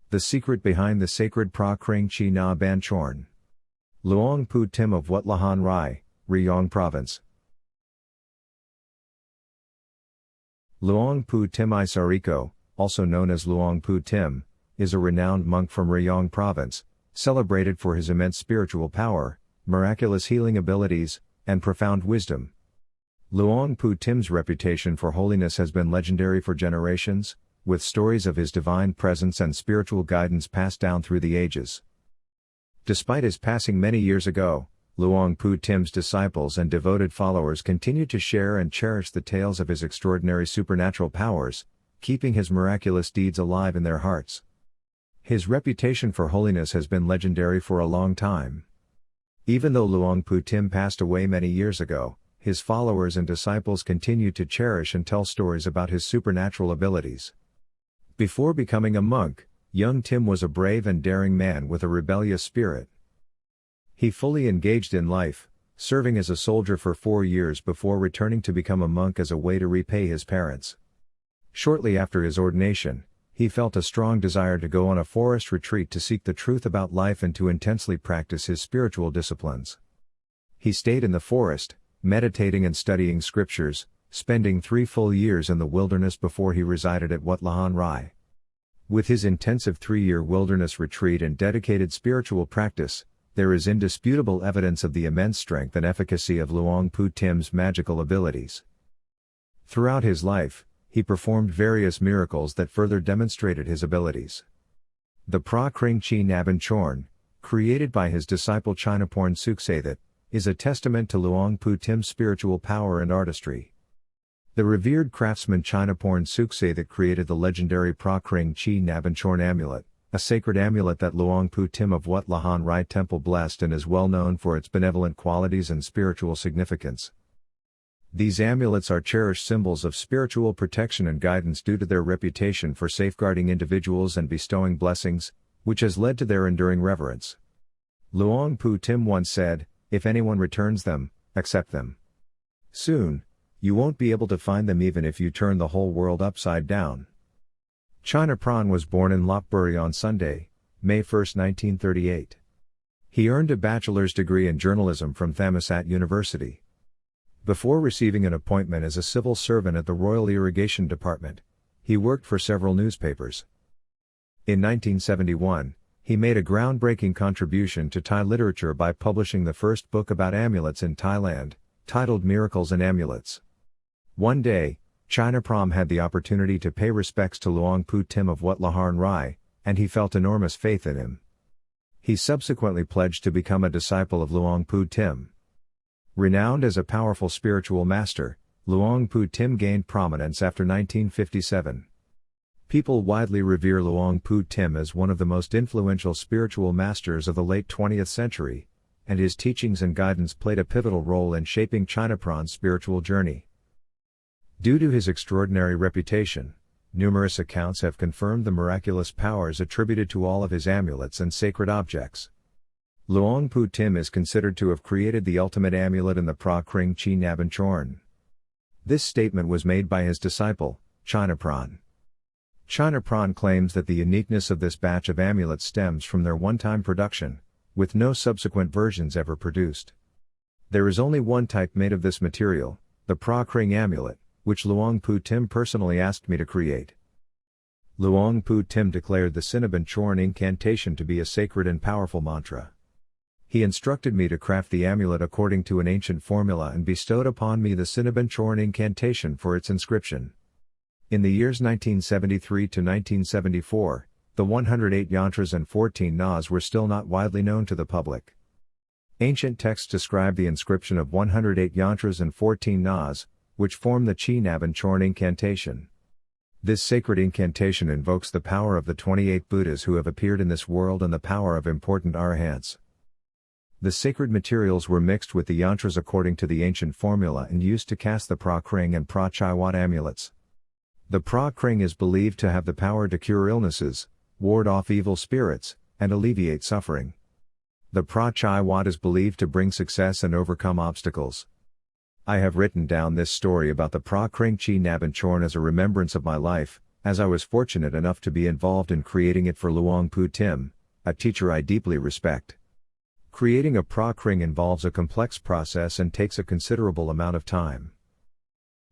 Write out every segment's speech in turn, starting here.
The secret behind the sacred Phra Kring Chinabunchorn. Luang Pu Tim of Wat Lahan Rai, Rayong Province. Luang Pu Tim Isariko, also known as Luang Pu Tim, is a renowned monk from Rayong Province, celebrated for his immense spiritual power, miraculous healing abilities, and profound wisdom. Luang Pu Tim's reputation for holiness has been legendary for generations, with stories of his divine presence and spiritual guidance passed down through the ages. Despite his passing many years ago, Luang Pu Tim's disciples and devoted followers continue to share and cherish the tales of his extraordinary supernatural powers, keeping his miraculous deeds alive in their hearts. His reputation for holiness has been legendary for a long time. Even though Luang Pu Tim passed away many years ago, his followers and disciples continue to cherish and tell stories about his supernatural abilities. Before becoming a monk, young Tim was a brave and daring man with a rebellious spirit. He fully engaged in life, serving as a soldier for 4 years before returning to become a monk as a way to repay his parents. Shortly after his ordination, he felt a strong desire to go on a forest retreat to seek the truth about life and to intensely practice his spiritual disciplines. He stayed in the forest, meditating and studying scriptures, spending 3 full years in the wilderness before he resided at Wat Lahan Rai. With his intensive 3-year wilderness retreat and dedicated spiritual practice, there is indisputable evidence of the immense strength and efficacy of Luang Pu Tim's magical abilities. Throughout his life, he performed various miracles that further demonstrated his abilities. The Phra Kring Chinabunchorn, created by his disciple Chinaporn Suksathit, is a testament to Luang Pu Tim's spiritual power and artistry. The revered craftsman Chinaporn Suksathit created the legendary Phra Kring Chinabunchorn amulet, a sacred amulet that Luang Pu Tim of Wat Lahan Rai Temple blessed and is well known for its benevolent qualities and spiritual significance. These amulets are cherished symbols of spiritual protection and guidance due to their reputation for safeguarding individuals and bestowing blessings, which has led to their enduring reverence. Luang Pu Tim once said, "If anyone returns them, accept them. Soon, you won't be able to find them even if you turn the whole world upside down." Chinaporn was born in Lopburi on Sunday, May 1, 1938. He earned a bachelor's degree in journalism from Thammasat University. Before receiving an appointment as a civil servant at the Royal Irrigation Department, he worked for several newspapers. In 1971, he made a groundbreaking contribution to Thai literature by publishing the first book about amulets in Thailand, titled Miracles and Amulets. One day, Chinaporn had the opportunity to pay respects to Luang Pu Tim of Wat Lahan Rai, and he felt enormous faith in him. He subsequently pledged to become a disciple of Luang Pu Tim. Renowned as a powerful spiritual master, Luang Pu Tim gained prominence after 1957. People widely revere Luang Pu Tim as one of the most influential spiritual masters of the late 20th century, and his teachings and guidance played a pivotal role in shaping Chinaporn's spiritual journey. Due to his extraordinary reputation, numerous accounts have confirmed the miraculous powers attributed to all of his amulets and sacred objects. Luang Pu Tim is considered to have created the ultimate amulet in the Phra Kring Chinabunchorn. This statement was made by his disciple, Chinaporn. Chinaporn claims that the uniqueness of this batch of amulets stems from their one-time production, with no subsequent versions ever produced. There is only one type made of this material, the Phra Kring amulet, which Luang Pu Tim personally asked me to create. Luang Pu Tim declared the Chinabanchorn incantation to be a sacred and powerful mantra. He instructed me to craft the amulet according to an ancient formula and bestowed upon me the Chinabanchorn incantation for its inscription. In the years 1973 to 1974, the 108 yantras and 14 nas were still not widely known to the public. Ancient texts describe the inscription of 108 yantras and 14 nas, which form the Chinabanchorn incantation. This sacred incantation invokes the power of the 28 Buddhas who have appeared in this world and the power of important arahants. The sacred materials were mixed with the yantras according to the ancient formula and used to cast the Phra Kring and Phra Chai Wat amulets. The Phra Kring is believed to have the power to cure illnesses, ward off evil spirits, and alleviate suffering. The Phra Chai Wat is believed to bring success and overcome obstacles. I have written down this story about the Phra Kring Chinabunchorn as a remembrance of my life, as I was fortunate enough to be involved in creating it for Luang Pu Tim, a teacher I deeply respect. Creating a Phra Kring involves a complex process and takes a considerable amount of time.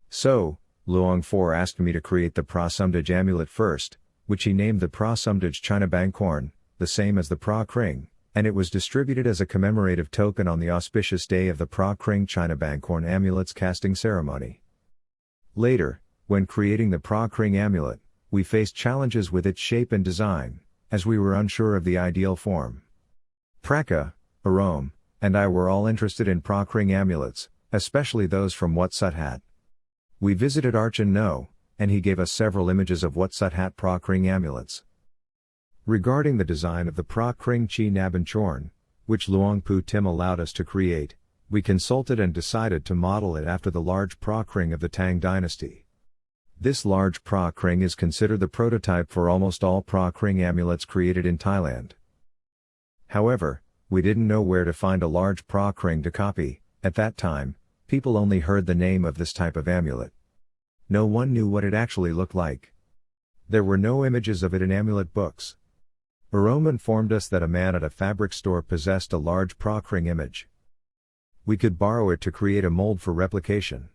So, Luang Pu asked me to create the Phra Sumdaj amulet first, which he named the Phra Sumdaj Chinabanchorn, the same as the Phra Kring, and it was distributed as a commemorative token on the auspicious day of the Phra Kring Chinabunchorn amulet's casting ceremony. Later, when creating the Phra Kring amulet, we faced challenges with its shape and design, as we were unsure of the ideal form. Praka, Rayong, and I were all interested in Phra Kring amulets, especially those from Suksathit. We visited Archon No, and he gave us several images of Suksathit Phra Kring amulets. Regarding the design of the Phra Kring Chinabunchorn, which Luang Pu Tim allowed us to create, we consulted and decided to model it after the large Phra Kring of the Tang dynasty. This large Phra Kring is considered the prototype for almost all Phra Kring amulets created in Thailand. However, we didn't know where to find a large Phra Kring to copy. At that time, people only heard the name of this type of amulet. No one knew what it actually looked like. There were no images of it in amulet books. Rayong informed us that a man at a fabric store possessed a large Phra Kring image. We could borrow it to create a mold for replication.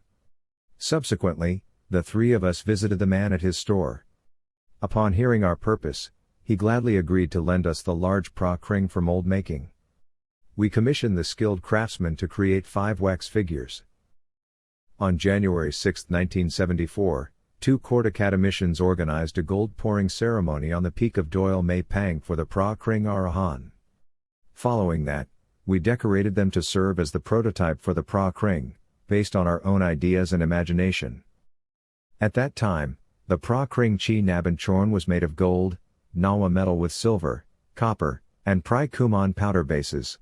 Subsequently, the three of us visited the man at his store. Upon hearing our purpose, he gladly agreed to lend us the large Phra Kring for mold making. We commissioned the skilled craftsman to create 5 wax figures. On January 6, 1974, 2 court academicians organized a gold pouring ceremony on the peak of Doyle Mae Pang for the Phra Kring Arahan. Following that, we decorated them to serve as the prototype for the Phra Kring, based on our own ideas and imagination. At that time, the Phra Kring Chinabunchorn was made of gold, Nawa metal with silver, copper, and Phra Kumon powder bases.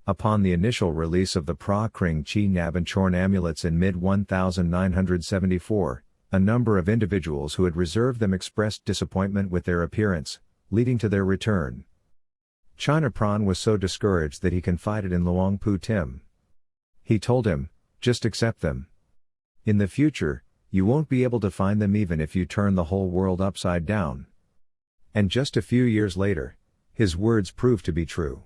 Upon the initial release of the Phra Kring Chinabunchorn amulets in mid-1974, a number of individuals who had reserved them expressed disappointment with their appearance, leading to their return. Chinaporn was so discouraged that he confided in Luang Pu Tim. He told him, "Just accept them. In the future, you won't be able to find them even if you turn the whole world upside down." And just a few years later, his words proved to be true.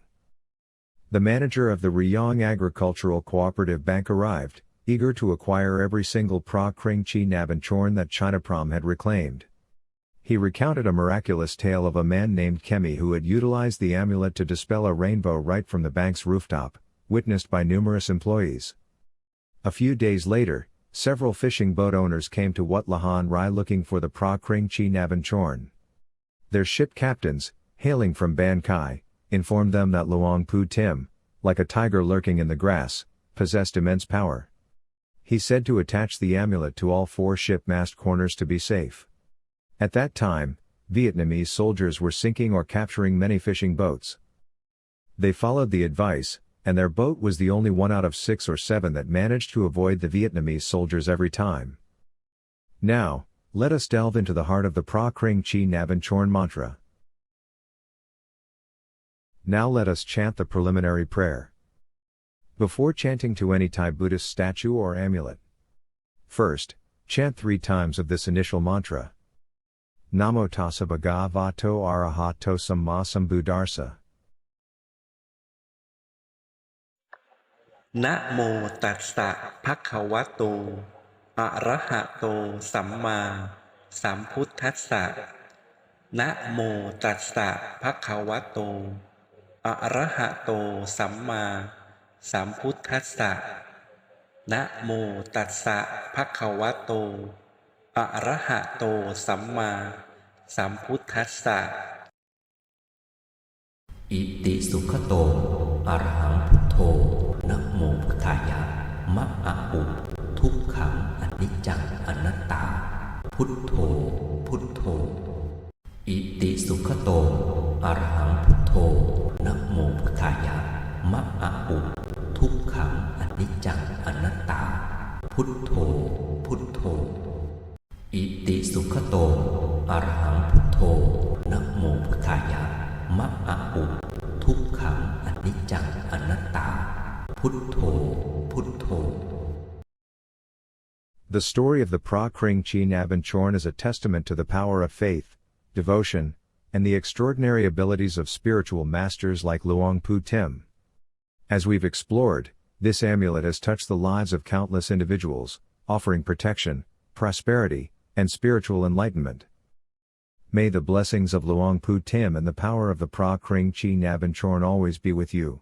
The manager of the Rayong Agricultural Cooperative Bank arrived, eager to acquire every single Phra Kring Chinabunchorn that Chinaporn had reclaimed. He recounted a miraculous tale of a man named Kemi who had utilized the amulet to dispel a rainbow right from the bank's rooftop, witnessed by numerous employees. A few days later, several fishing boat owners came to Lahan looking for the Phra Kring Chinabunchorn. Their ship captains, hailing from Ban Khai, informed them that Luang Pu Tim, like a tiger lurking in the grass, possessed immense power. He said to attach the amulet to all 4 ship mast corners to be safe. At that time, Vietnamese soldiers were sinking or capturing many fishing boats. They followed the advice, and their boat was the only one out of 6 or 7 that managed to avoid the Vietnamese soldiers every time. Now, let us delve into the heart of the Phra Kring Chinabunchorn mantra. Now let us chant the preliminary prayer. Before chanting to any Thai Buddhist statue or amulet. First, chant 3 times of this initial mantra. Namo tassa bhagavato arahato samma sambuddhassa. นะโมตัสสะภะคะวะโตอะระหะโตสัมมาสัมพุทธัสสะนะโมตัสสะภะคะวะโตอะระหะโตสัมมาสัมพุทธัสสะนะโมตัสสะภะคะวะโตอะระหะโตสัมมาสัมพุทธัสสะ อิติสุขโตอะระหังพุทโธนะโมพุทธายะมะอะอุทุกขังอนิจจังอนัตตาพุทโธพุทโธอิติสุขโตอะระหังพุทโธนะโมพุทธายะมะอะอุทุกขังอนิจจังอนัตตาพุทโธพุทโธอิติสุขโตอะระหังพุทโธนะโมพุทธายะมะอะอุทุกขังอนิจจังอนัตตาพุทโธพุทโธ The story of the Phra Kring Chinabunchorn is a testament to the power of faith, devotion, and the extraordinary abilities of spiritual masters like Luang Pu Tim. As we've explored, this amulet has touched the lives of countless individuals, offering protection, prosperity, and spiritual enlightenment. May the blessings of Luang Pu Tim and the power of the Phra Kring Chinabunchorn always be with you.